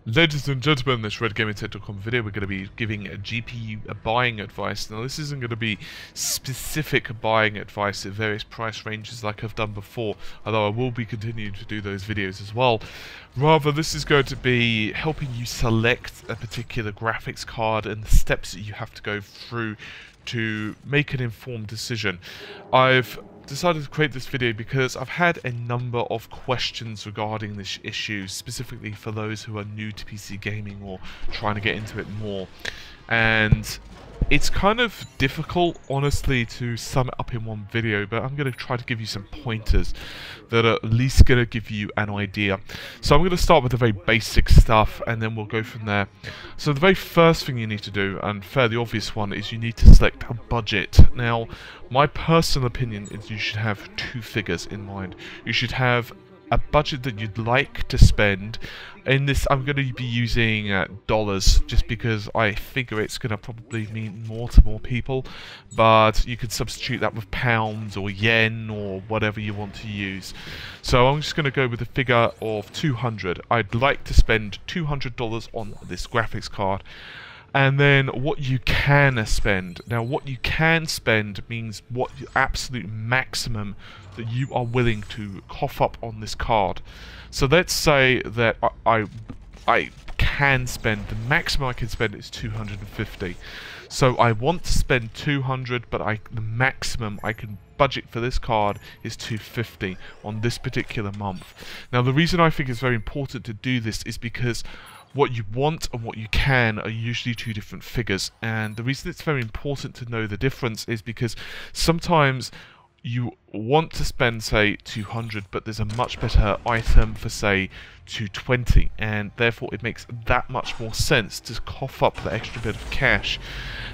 Ladies and gentlemen, in this RedGamingTech.com video, we're going to be giving a GPU buying advice. Now, this isn't going to be specific buying advice at various price ranges like I've done before, although I will be continuing to do those videos as well. Rather, this is going to be helping you select a particular graphics card and the steps that you have to go through to make an informed decision. I've decided to create this video because I've had a number of questions regarding this issue, specifically for those who are new to PC gaming or trying to get into it more. And it's kind of difficult, honestly, to sum it up in one video, but I'm going to try to give you some pointers that are at least going to give you an idea. So I'm going to start with the very basic stuff, and then we'll go from there. So the very first thing you need to do, and fairly obvious one, is you need to select a budget. Now, my personal opinion is you should have two figures in mind. You should have a budget that you'd like to spend. In this, I'm going to be using dollars, just because I figure it's going to probably mean more to more people, but you could substitute that with pounds or yen or whatever you want to use. So I'm just going to go with a figure of 200. I'd like to spend $200 on this graphics card. And then what you can spend. Now, what you can spend means what the absolute maximum that you are willing to cough up on this card. So let's say that I can spend, the maximum I can spend is 250. So I want to spend 200, but the maximum I can budget for this card is 250 on this particular month. Now, the reason I think it's very important to do this is because what you want and what you can are usually two different figures, and the reason it's very important to know the difference is because sometimes you want to spend, say, 200, but there's a much better item for, say, 220, and therefore it makes that much more sense to cough up the extra bit of cash.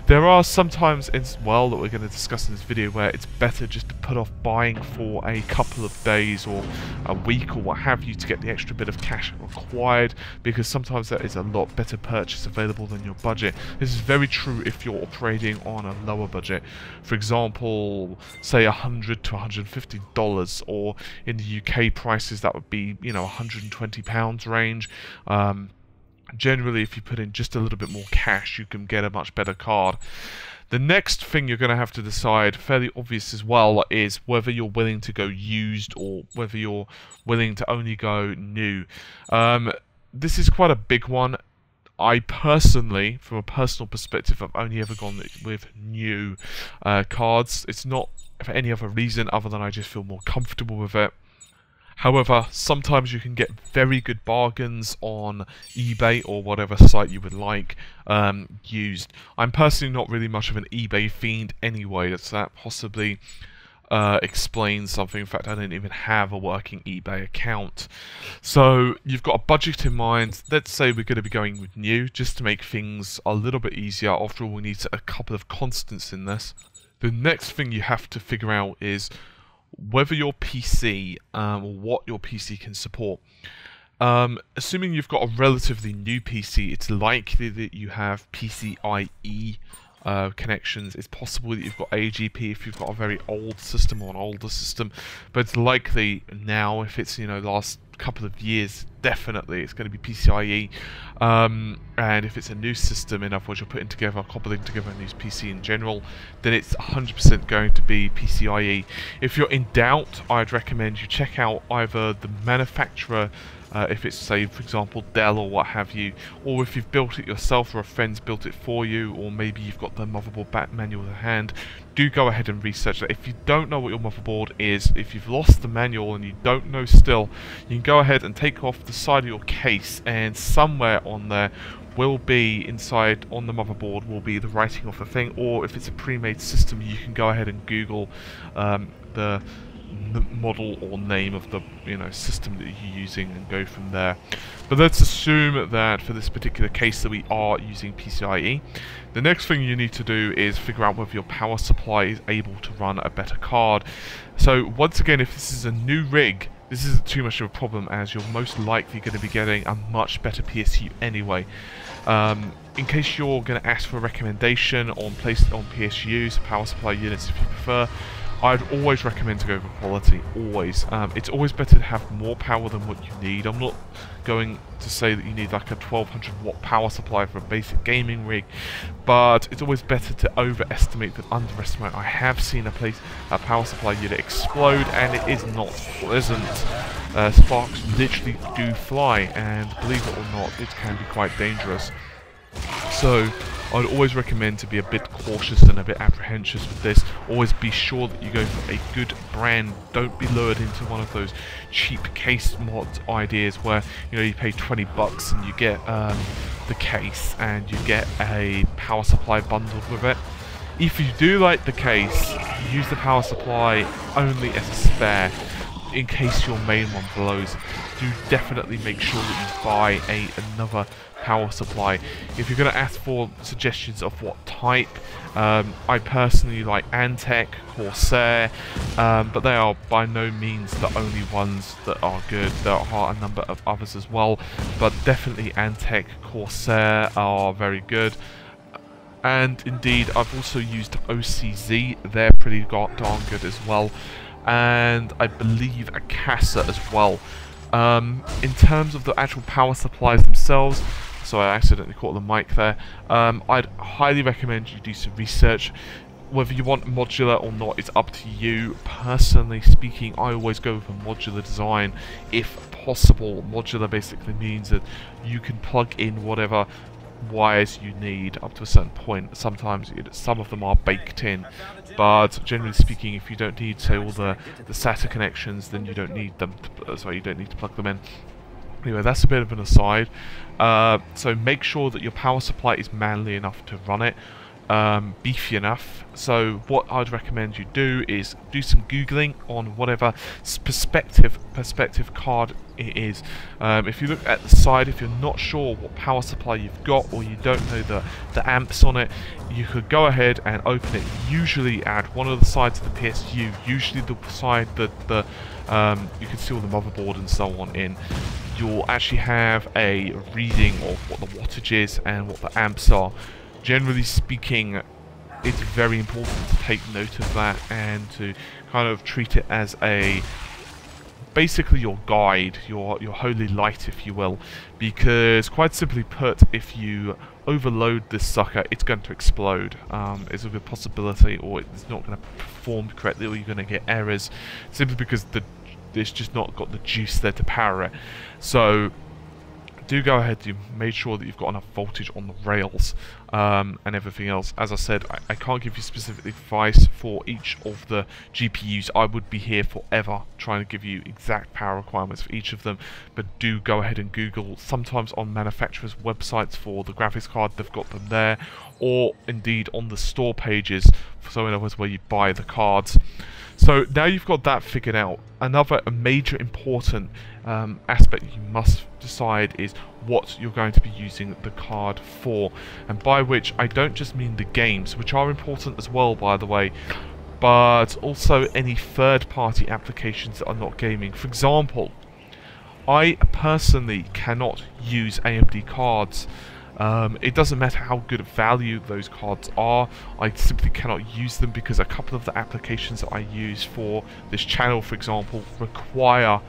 There are some times as well that we're going to discuss in this video where it's better just to put off buying for a couple of days or a week or what have you to get the extra bit of cash required, because sometimes there is a lot better purchase available than your budget. This is very true if you're operating on a lower budget. For example, say $100 to $150, or in the UK prices that would be, you know, £120 range. Generally, if you put in just a little bit more cash, you can get a much better card. The next thing you're going to have to decide, fairly obvious as well, is whether you're willing to go used or whether you're willing to only go new. This is quite a big one. I personally, from a personal perspective, I've only ever gone with new cards. It's not for any other reason other than I just feel more comfortable with it. However, sometimes you can get very good bargains on eBay or whatever site you would like used. I'm personally not really much of an eBay fiend anyway, so that possibly explains something. In fact, I don't even have a working eBay account. So you've got a budget in mind. Let's say we're going to be going with new, just to make things a little bit easier. After all, we need a couple of constants in this. The next thing you have to figure out is whether your PC, or what your PC can support. Assuming you've got a relatively new PC, it's likely that you have PCIe connections. It's possible that you've got AGP if you've got a very old system or an older system, but it's likely now, if it's, you know, last couple of years, definitely it's going to be PCIe. And if it's a new system, in other words, you're putting together, cobbling together a new PC in general, then it's 100% going to be PCIe. If you're in doubt, I'd recommend you check out either the manufacturer, if it's, say, for example, Dell or what have you, or if you've built it yourself or a friend's built it for you, or maybe you've got the motherboard manual in hand. Do go ahead and research that. If you don't know what your motherboard is, if you've lost the manual and you don't know still, you can go ahead and take off the side of your case, and somewhere on there will be, inside on the motherboard, will be the writing of the thing. Or if it's a pre-made system, you can go ahead and Google the model or name of the, you know, system that you're using and go from there. But let's assume that for this particular case that we are using PCIe. The next thing you need to do is figure out whether your power supply is able to run a better card. So once again, if this is a new rig, this isn't too much of a problem, as you're most likely going to be getting a much better PSU anyway. In case you're going to ask for a recommendation on PSUs, power supply units if you prefer, I'd always recommend to go for quality, always. It's always better to have more power than what you need. I'm not going to say that you need like a 1200 watt power supply for a basic gaming rig, but it's always better to overestimate than underestimate. I have seen a power supply unit explode, and it is not pleasant. Sparks literally do fly, and believe it or not, it can be quite dangerous. So I'd always recommend to be a bit cautious and a bit apprehensive with this. Always be sure that you go for a good brand. Don't be lured into one of those cheap case mod ideas where, you know, you pay 20 bucks and you get the case and you get a power supply bundled with it. If you do like the case, use the power supply only as a spare in case your main one blows. Do definitely make sure that you buy another power supply. If you're going to ask for suggestions of what type, I personally like Antec, Corsair, but they are by no means the only ones that are good. There are a number of others as well, but definitely Antec, Corsair are very good. And indeed, I've also used OCZ. They're pretty darn good as well. And I believe a Casa as well. In terms of the actual power supplies themselves, so I accidentally caught the mic there, I'd highly recommend you do some research. Whether you want modular or not, it's up to you. Personally speaking, I always go with a modular design if possible. Modular basically means that you can plug in whatever wires you need up to a certain point. Sometimes some of them are baked in, but generally speaking, if you don't need, say, all the SATA connections, then you don't need them. You don't need to plug them in. Anyway, that's a bit of an aside. So make sure that your power supply is manly enough to run it, beefy enough. So what I'd recommend you do is do some googling on whatever perspective card it is. If you look at the side, if you're not sure what power supply you've got, or you don't know the amps on it, you could go ahead and open it. Usually at one of the sides of the PSU, usually the side that you can see all the motherboard and so on in, you'll actually have a reading of what the wattage is and what the amps are. Generally speaking, it's very important to take note of that and to kind of treat it as basically your guide, your holy light, if you will, because quite simply put, if you overload this sucker, it's going to explode. It's a good possibility, or it's not going to perform correctly, or you're going to get errors simply because it's just not got the juice there to power it. So do go ahead, you make sure that you've got enough voltage on the rails and everything else. As I said, I can't give you specific advice for each of the GPUs. I would be here forever trying to give you exact power requirements for each of them, but do go ahead and Google. Sometimes on manufacturers' websites for the graphics card, they've got them there, or indeed on the store pages, so in other words where you buy the cards. So now you've got that figured out, another major important aspect you must decide is what you're going to be using the card for, and by which I don't just mean the games, which are important as well, by the way, but also any third-party applications that are not gaming. For example, I personally cannot use AMD cards. It doesn't matter how good value those cards are, I simply cannot use them because a couple of the applications that I use for this channel, for example, require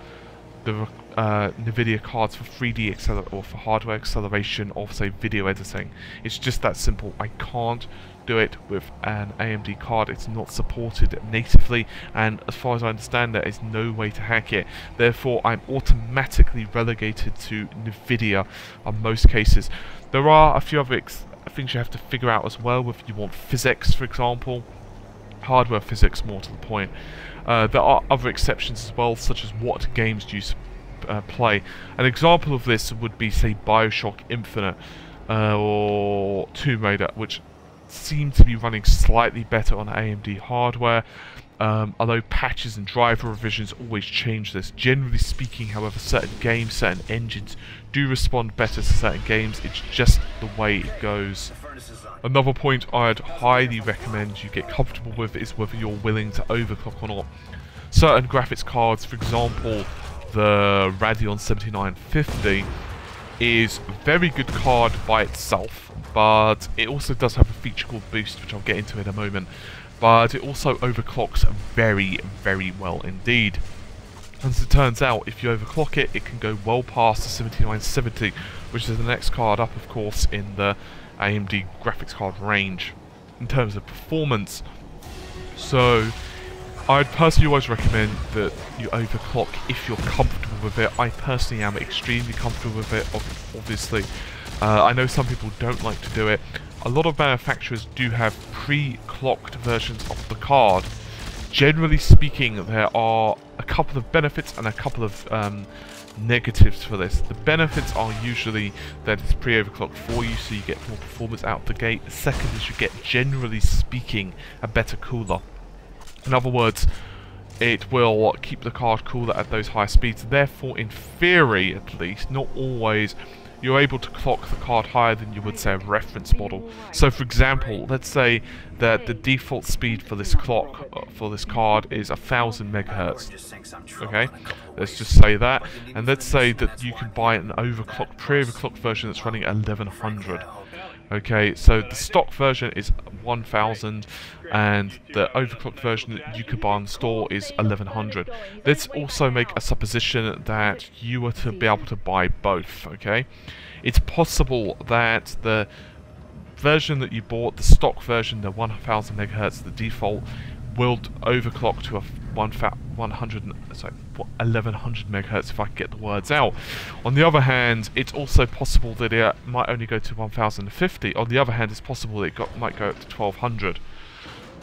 the Nvidia cards for 3D or for hardware acceleration or, say, video editing. It's just that simple. I can't do it with an AMD card. It's not supported natively, and as far as I understand, there is no way to hack it. Therefore, I'm automatically relegated to Nvidia on most cases. There are a few other things you have to figure out as well, if you want physics, for example. Hardware physics, more to the point. There are other exceptions as well, such as what games do you play. An example of this would be, say, Bioshock Infinite or Tomb Raider, which seem to be running slightly better on AMD hardware, although patches and driver revisions always change this. Generally speaking, however, certain games, certain engines do respond better to certain games. It's just the way it goes. Another point I'd highly recommend you get comfortable with is whether you're willing to overclock or not. Certain graphics cards, for example, the Radeon 7950 is a very good card by itself, but it also does have a feature called Boost, which I'll get into in a moment. but it also overclocks very, very well indeed. As it turns out, if you overclock it, it can go well past the 7970, which is the next card up, of course, in the AMD graphics card range in terms of performance. So I'd personally always recommend that you overclock if you're comfortable with it. I personally am extremely comfortable with it, obviously. I know some people don't like to do it. A lot of manufacturers do have pre-clocked versions of the card. Generally speaking, there are a couple of benefits and a couple of negatives for this. The benefits are usually that it's pre-overclocked for you, so you get more performance out the gate. The second is you get, generally speaking, a better cooler. In other words, it will keep the card cooler at those high speeds. Therefore, in theory at least, not always, you're able to clock the card higher than you would say a reference model. So for example, let's say that the default speed for this clock, for this card, is 1000 megahertz. Okay, let's just say that, and let's say that you can buy an overclocked, pre-overclocked version that's running at 1100. Okay, so the stock version is 1000 and the overclocked version that you could buy on the store is 1100. Let's also make a supposition that you were to be able to buy both, okay? It's possible that the version that you bought, the stock version, the 1000 megahertz, the default, will overclock to a 1100 megahertz, if I can get the words out. On the other hand, it's also possible that it might only go to 1050. On the other hand, it's possible that it might go up to 1200.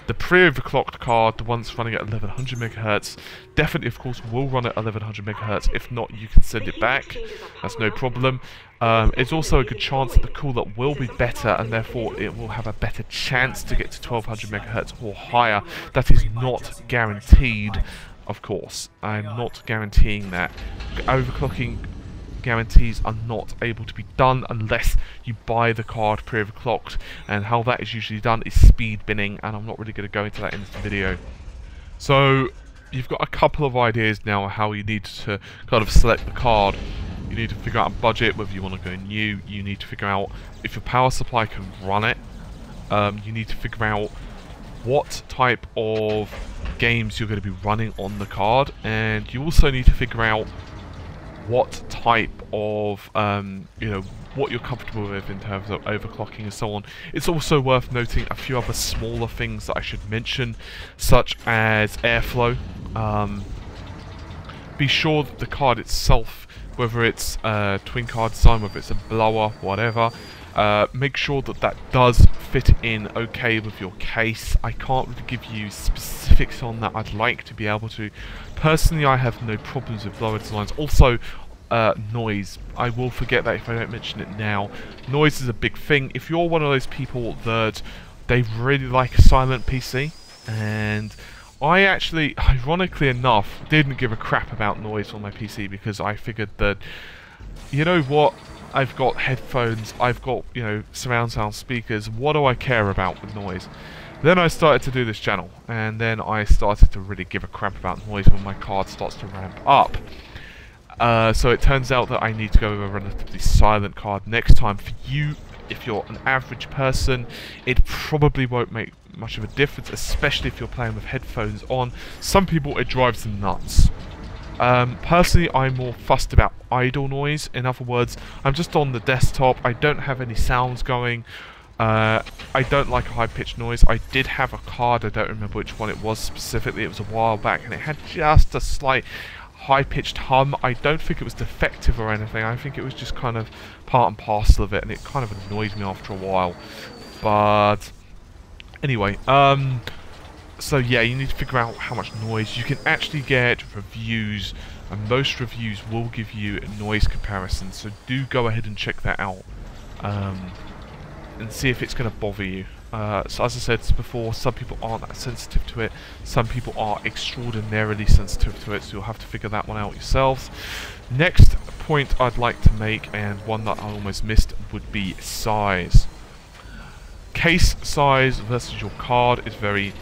The pre-overclocked card, the one that's running at 1100 megahertz, definitely, of course, will run at 1100 megahertz. If not, you can send it back. That's no problem. It's also a good chance that the cooler will be better, and therefore it will have a better chance to get to 1200 megahertz or higher. That is not guaranteed, of course. I'm not guaranteeing that. Overclocking guarantees are not able to be done unless you buy the card pre-overclocked, and how that is usually done is speed binning, and I'm not really going to go into that in this video. So you've got a couple of ideas now how you need to kind of select the card. You need to figure out a budget, whether you want to go new. You need to figure out if your power supply can run it. You need to figure out what type of games you're going to be running on the card, and you also need to figure out what type of, what you're comfortable with in terms of overclocking and so on. It's also worth noting a few other smaller things that I should mention, such as airflow. Be sure that the card itself, whether it's a twin card design, whether it's a blower, whatever, make sure that that does fit in okay with your case. I can't really give you specifics on that. I'd like to be able to. Personally, I have no problems with blower designs. Also, noise. I will forget that if I don't mention it now. Noise is a big thing. If you're one of those people that they really like a silent PC, and I actually, ironically enough, didn't give a crap about noise on my PC because I figured that, you know what, I've got headphones, I've got, surround sound speakers, what do I care about with noise? Then I started to do this channel, and then I started to really give a crap about noise when my card starts to ramp up. So it turns out that I need to go with a relatively silent card next time. For you, if you're an average person, it probably won't make much of a difference, especially if you're playing with headphones on. Some people, it drives them nuts. Personally, I'm more fussed about idle noise. In other words, I'm just on the desktop, I don't have any sounds going. I don't like a high-pitched noise. I did have a card, I don't remember which one it was specifically, it was a while back, and it had just a slight high-pitched hum. I don't think it was defective or anything, I think it was just kind of part and parcel of it, and it kind of annoyed me after a while. But anyway, so yeah, you need to figure out how much noise. You can actually get reviews, and most reviews will give you noise comparisons, so do go ahead and check that out. And see if it's going to bother you. So as I said before, some people aren't that sensitive to it, some people are extraordinarily sensitive to it, so you'll have to figure that one out yourselves. Next point I'd like to make, and one that I almost missed, would be size. Case size versus your card is very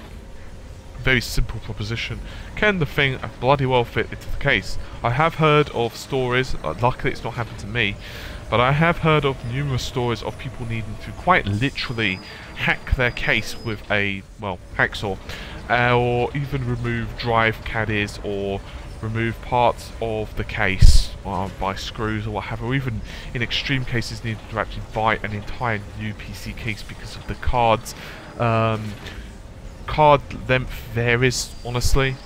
Very simple proposition. Can the thing bloody well fit into the case? I have heard of stories, luckily it's not happened to me, but I have heard of numerous stories of people needing to quite literally hack their case with a, well, hacksaw, or even remove drive caddies or remove parts of the case by screws or what have you, or even in extreme cases needed to actually buy an entire new PC case because of the cards. Card length varies, honestly.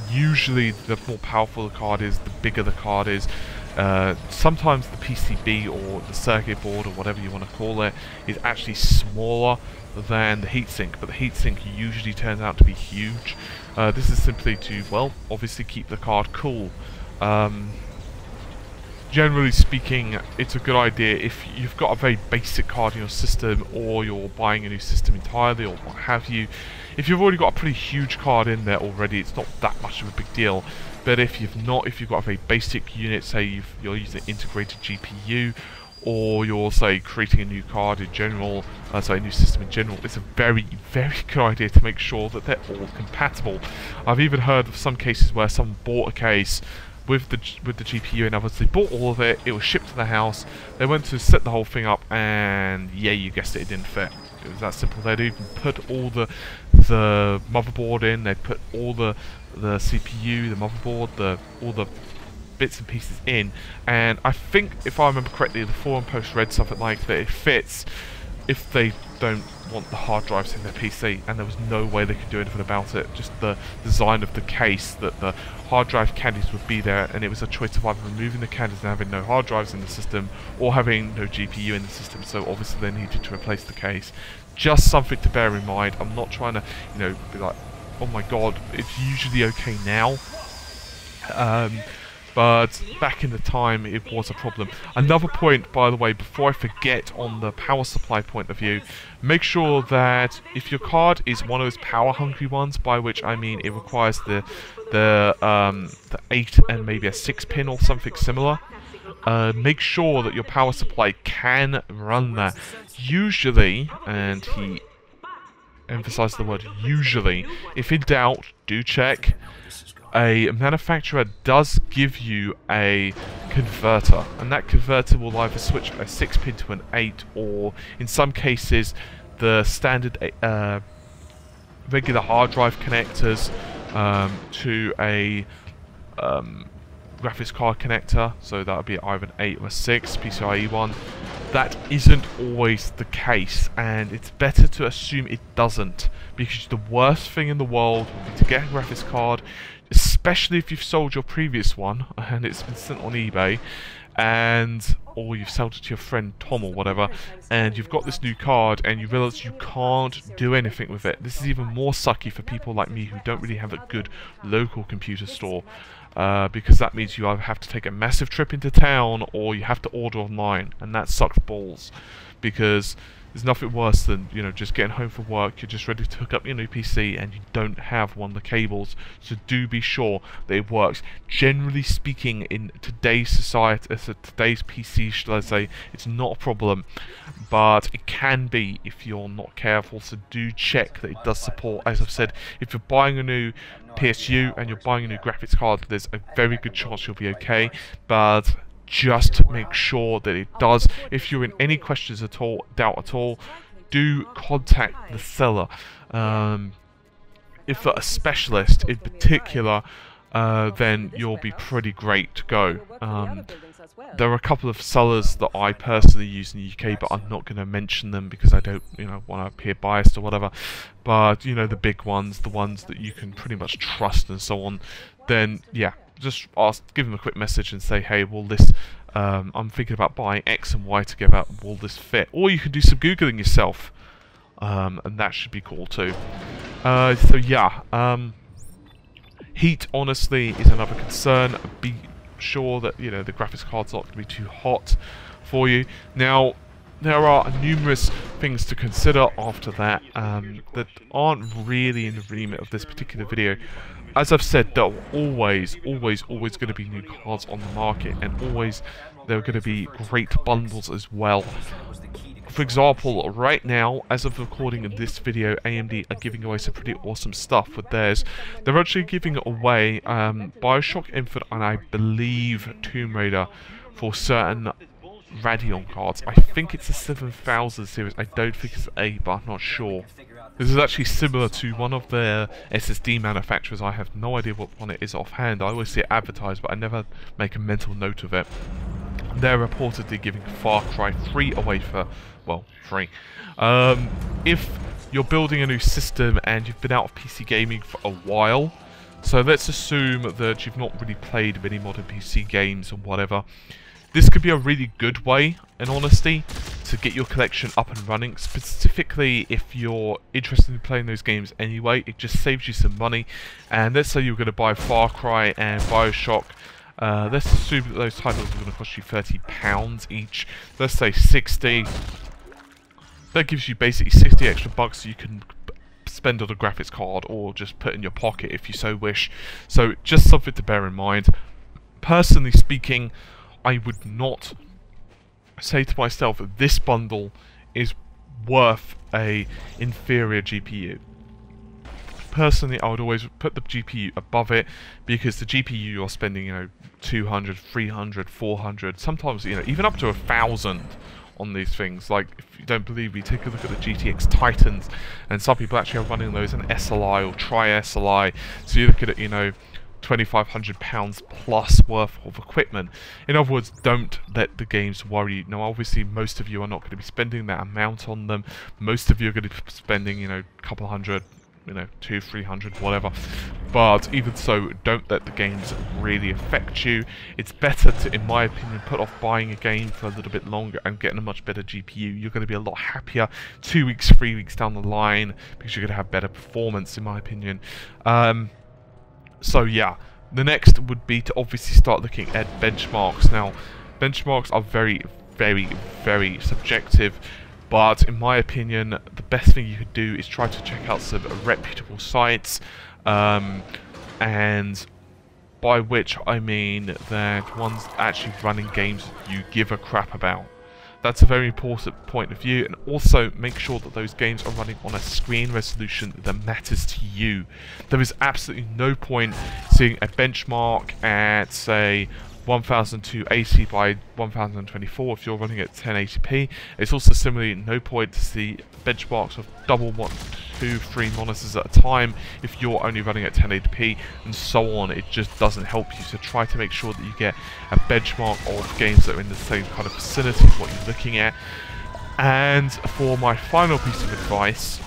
Usually the more powerful the card is, the bigger the card is. Sometimes the PCB or the circuit board or whatever you want to call it is actually smaller than the heatsink, but the heatsink usually turns out to be huge. This is simply to, well, obviously keep the card cool. Generally speaking, it's a good idea if you've got a very basic card in your system, or you're buying a new system entirely, or what have you. If you've already got a pretty huge card in there already, it's not that much of a big deal. But if you've not, if you've got a very basic unit, say you're using an integrated GPU, or you're, say, creating a new card in general, so a new system in general, it's a very, very good idea to make sure that they're all compatible. I've even heard of some cases where someone bought a case with the GPU and obviously bought all of it, it was shipped to the house, they went to set the whole thing up, and yeah, you guessed it, it didn't fit. It was that simple. They'd even put all the motherboard in, they'd put all the CPU, the motherboard, all the bits and pieces in, and I think, if I remember correctly, the forum post read something like that it fits if they don't want the hard drives in their PC, and there was no way they could do anything about it. Just the design of the case, that the hard drive caddies would be there, and it was a choice of either removing the caddies and having no hard drives in the system, or having no GPU in the system, so obviously they needed to replace the case. Just something to bear in mind. I'm not trying to, you know, be like, oh my god, it's usually okay now. But back in the time, it was a problem. Another point, by the way, before I forget, on the power supply point of view, make sure that if your card is one of those power-hungry ones, by which I mean it requires the 8 and maybe a 6 pin or something similar, make sure that your power supply can run that. Usually, and he emphasized the word usually, if in doubt, do check. A manufacturer does give you a converter, and that converter will either switch a 6 pin to an 8, or in some cases the standard regular hard drive connectors to a graphics card connector, so that would be either an 8 or a 6 PCIe one. That isn't always the case, and it's better to assume it doesn't, because the worst thing in the world would be to get a graphics card, especially if you've sold your previous one and it's been sent on eBay, or you've sold it to your friend Tom or whatever, and you've got this new card and you realise you can't do anything with it. This is even more sucky for people like me who don't really have a good local computer store, because that means you either have to take a massive trip into town or you have to order online, and that sucks balls, because there's nothing worse than, you know, just getting home from work, you're just ready to hook up your new PC and you don't have one of the cables. So do be sure that it works. Generally speaking, in today's society, today's PC, should I say, it's not a problem, but it can be if you're not careful. So do check that it does support. As I've said, if you're buying a new PSU and you're buying a new graphics card, there's a very good chance you'll be okay, but just make sure that it does. If you're in any questions at all, doubt at all, do contact the seller. If they're a specialist in particular, then you'll be pretty great to go. There are a couple of sellers that I personally use in the UK, but I'm not going to mention them because I don't, you know, want to appear biased or whatever. But, you know, the big ones, the ones that you can pretty much trust and so on, then, yeah, just give them a quick message and say, hey, will this, I'm thinking about buying X and Y together, will this fit? Or you can do some Googling yourself, and that should be cool too. So yeah, heat honestly is another concern. Be sure that, you know, the graphics card's not going to be too hot for you. Now, there are numerous things to consider after that that aren't really in the remit of this particular video. As I've said, there are always going to be new cards on the market, and always there are going to be great bundles as well. For example, right now, as of recording in this video, AMD are giving away some pretty awesome stuff with theirs. They're actually giving away Bioshock Infinite and I believe Tomb Raider for certain Radeon cards. I think it's a 7000 series. I don't think it's 8, but I'm not sure. This is actually similar to one of their SSD manufacturers. I have no idea what one it is offhand. I always see it advertised, but I never make a mental note of it. They're reportedly giving Far Cry 3 away for, well, free. If you're building a new system and you've been out of PC gaming for a while, so let's assume that you've not really played many modern PC games or whatever, this could be a really good way, in honesty, to get your collection up and running. Specifically, if you're interested in playing those games anyway, it just saves you some money. And let's say you're going to buy Far Cry and Bioshock. Let's assume that those titles are going to cost you £30 each. Let's say 60. That gives you basically 60 extra bucks you can spend on a graphics card or just put in your pocket if you so wish. So just something to bear in mind. Personally speaking, I would not say to myself that this bundle is worth a inferior GPU. Personally, I would always put the GPU above it, because the GPU you're spending, you know, 200, 300, 400, sometimes, you know, even up to 1,000 on these things. Like, if you don't believe me, take a look at the GTX Titans, and some people actually are running those in SLI or Tri-SLI, so you look at it, you know, £2,500 plus worth of equipment. In other words, don't let the games worry you. Now, obviously, most of you are not going to be spending that amount on them. Most of you are going to be spending, you know, a couple hundred, you know, 200, 300, whatever. But even so, don't let the games really affect you. It's better to, in my opinion, put off buying a game for a little bit longer and getting a much better GPU. You're going to be a lot happier 2 weeks, 3 weeks down the line, because you're going to have better performance, in my opinion. So yeah, the next would be to obviously start looking at benchmarks. Now, benchmarks are very, very, very subjective, but in my opinion, the best thing you could do is try to check out some reputable sites, and by which I mean that ones actually running games you give a crap about. That's a very important point of view, and also make sure that those games are running on a screen resolution that matters to you. There is absolutely no point seeing a benchmark at, say, 1080 by 1024 if you're running at 1080p. It's also similarly no point to see benchmarks of double 1, 2, 3 monitors at a time if you're only running at 1080p, and so on. It just doesn't help you. So try to make sure that you get a benchmark of games that are in the same kind of vicinity of what you're looking at. And for my final piece of advice,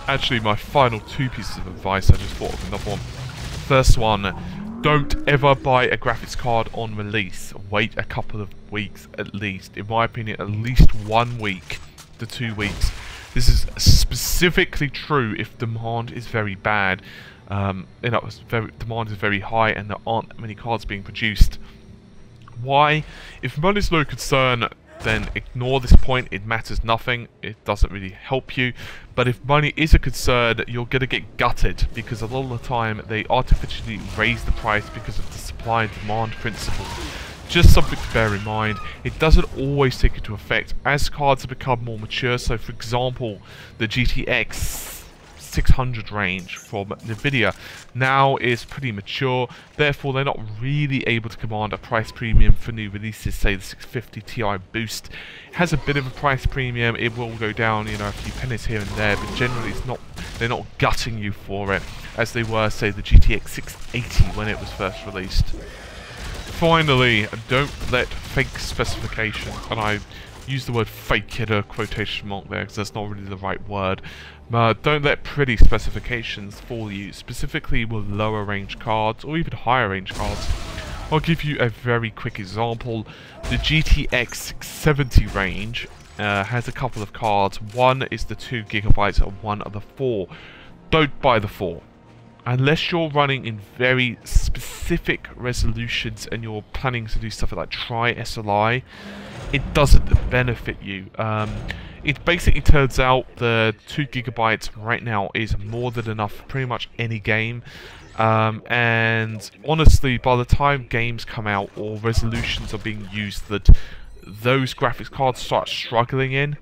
actually my final 2 pieces of advice, I just thought of another one. First one, don't ever buy a graphics card on release. Wait a couple of weeks at least. In my opinion, at least 1 week to 2 weeks. This is specifically true if demand is very bad. Demand is very high and there aren't many cards being produced. Why? If money is no concern, then ignore this point. It matters nothing. It doesn't really help you. But if money is a concern, you're going to get gutted, because a lot of the time they artificially raise the price because of the supply and demand principle. Just something to bear in mind. It doesn't always take into effect as cards have become more mature. So for example, the GTX 600 range from Nvidia now is pretty mature, therefore they're not really able to command a price premium for new releases. Say the 650 Ti Boost has a bit of a price premium. It will go down, you know, a few pennies here and there, but generally it's not, they're not gutting you for it as they were, say, the GTX 680 when it was first released. Finally, don't let fake specifications, and I use the word fake in a quotation mark there because that's not really the right word. Don't let pretty specifications fool you, specifically with lower range cards or even higher range cards. I'll give you a very quick example. The GTX 670 range has a couple of cards. One is the 2GB and one of the 4. Don't buy the 4. Unless you're running in very specific resolutions and you're planning to do stuff like Tri-SLI, it doesn't benefit you. It basically turns out the 2GB right now is more than enough for pretty much any game. And honestly, by the time games come out or resolutions are being used that those graphics cards start struggling in,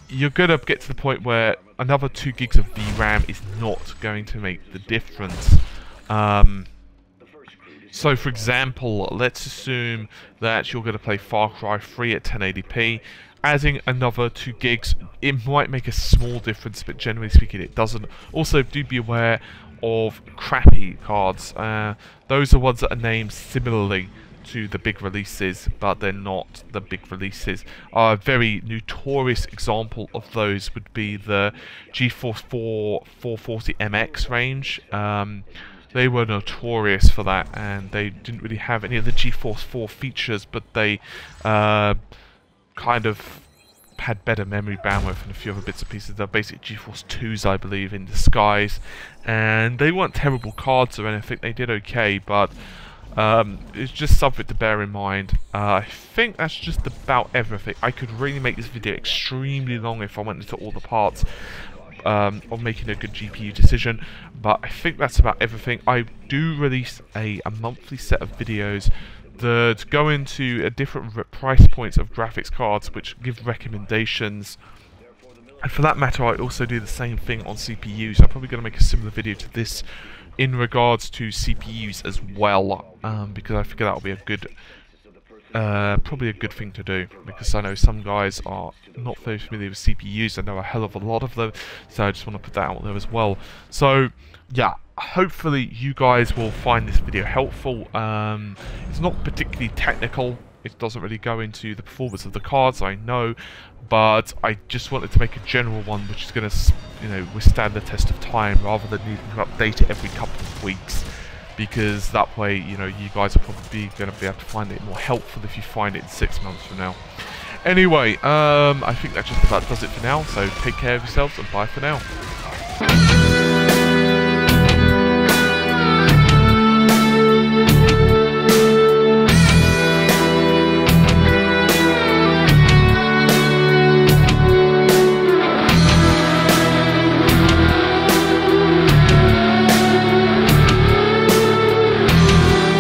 you're going to get to the point where another 2 gigs of VRAM is not going to make the difference. So for example, let's assume that you're going to play Far Cry 3 at 1080p. Adding another 2 gigs, it might make a small difference, but generally speaking it doesn't. Also, do be aware of crappy cards. Those are ones that are named similarly to the big releases, but they're not the big releases. A very notorious example of those would be the GeForce 440 MX range. They were notorious for that, and they didn't really have any of the GeForce 4 features, but they kind of had better memory bandwidth and a few other bits and pieces. They're basic GeForce 2s, I believe, in disguise, and they weren't terrible cards or anything. They did okay, but it's just something to bear in mind. I think that's just about everything. I could really make this video extremely long if I went into all the parts of making a good GPU decision, but I think that's about everything. I do release a monthly set of videos that go into different price points of graphics cards, which give recommendations. And for that matter, I also do the same thing on CPUs. I'm probably going to make a similar video to this in regards to CPUs as well, because I figure that will be a good, probably a good thing to do, because I know some guys are not very familiar with CPUs. I know a hell of a lot of them, so I just want to put that out there as well. So yeah, hopefully you guys will find this video helpful. It's not particularly technical. It doesn't really go into the performance of the cards, I know, but I just wanted to make a general one which is going to, you know, withstand the test of time, rather than needing to update it every couple of weeks, because that way, you know, you guys are probably going to be able to find it more helpful if you find it in 6 months from now. Anyway, I think that just about does it for now, so take care of yourselves and bye for now.